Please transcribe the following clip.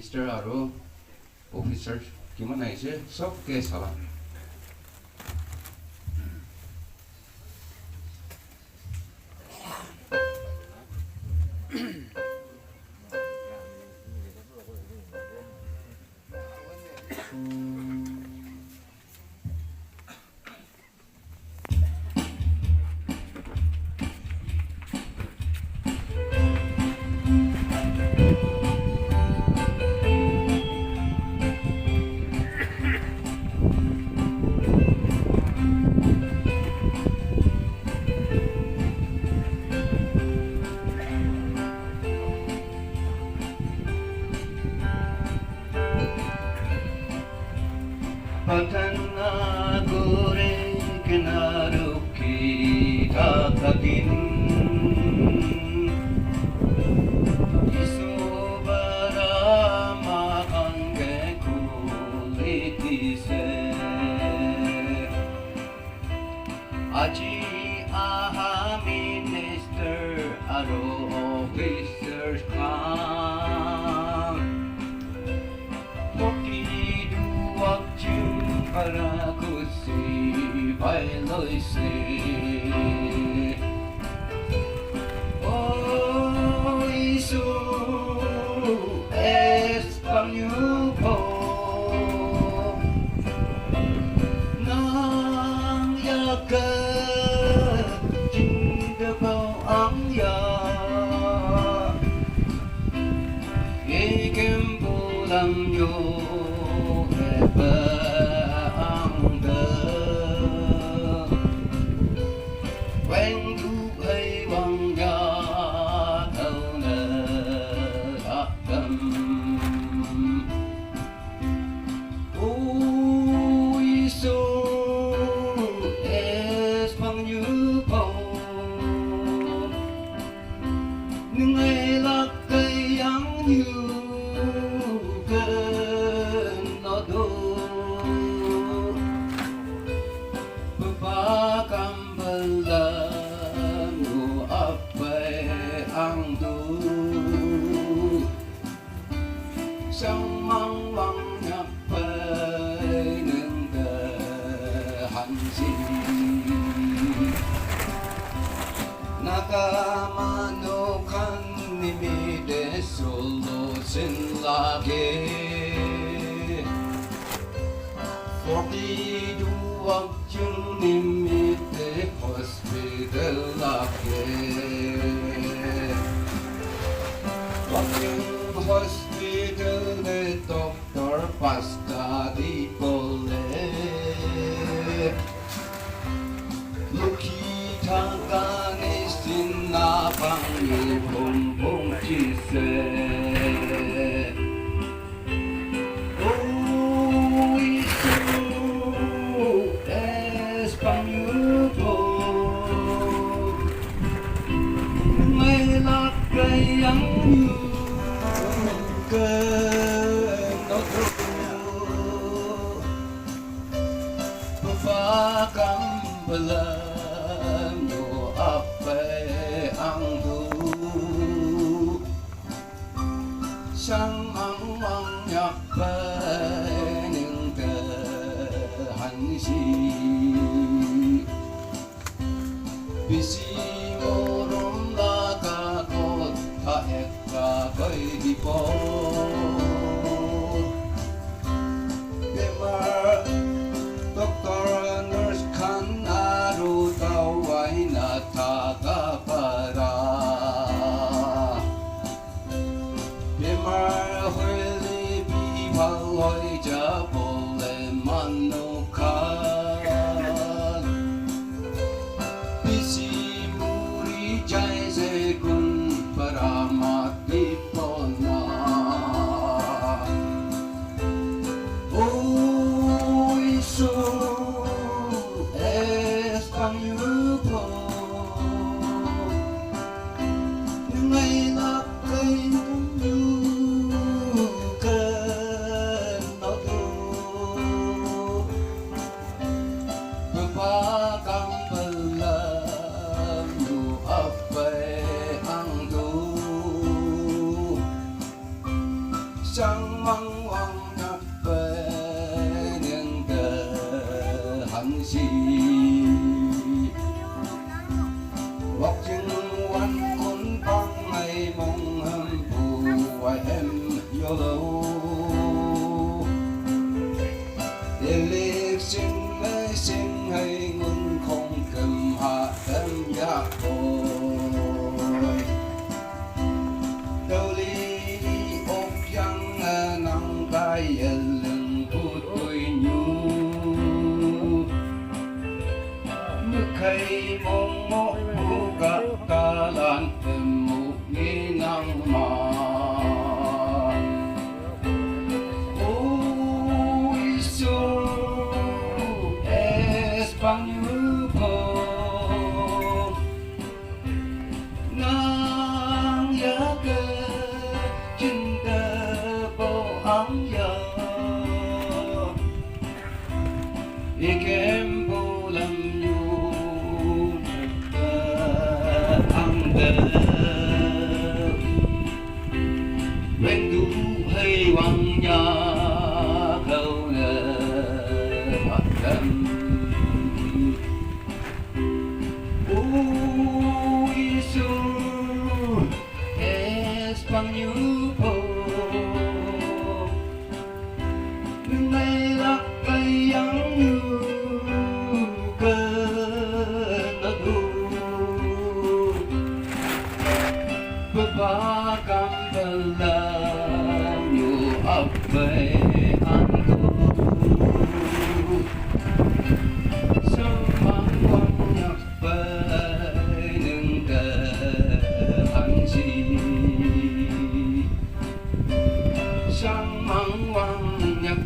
minister aro officer kiman aise sob ke sala Patana goreng kenaro kita takin isobara makan ke kulitise aji aha minister aro officers kan wakching para kusi bailoise oh isu espanyupo nang yaka cinta kau angya ikem pulang yo Nagamano kanimi de solo sin lage Forty do wakching nimi de hospital lage Wakching hospital de doctor pasta di pole Luki tagane sinabang bumbong chise Oh isu espanyupo Ngay lakay ang yugan Pagkakang balang yo ape ang du sang ang yakpai ning ke hansi bisi morom laka ko ta ekka kai di po Doctor nurse kan aru tawai na takapara Bimar huli bipaloy jabole manukan Bisi muri jai se kun para mati pona Oh isu espanyupo Ngay lakay yukan na do mang hoàng nhập về những cái hành si wakchingวันคนฟังให้มองหำผู้ไว้แหมโยโลเดลิกสิ่งและสิ่งให้เงินคงกำหาเต็มยากโอยเกาหลีอกยังนังกายลึงพูดคุยอยู่เมื่อใครมองมองผู้กับกาลันเต็มมุกนี้นั่งมาโอ้ยสูเอสปังยูโพนางอยากเกิดจินเตอร์โบอังยาอีเกมโบลำยูwhen du hay vang nhà khâu nè mặt đầm ôi su es bằng như phố ngày lạc cây yang như cơn nó thu berbagai belang you apa anku semang banyak beneng ke hansi sang mang banyak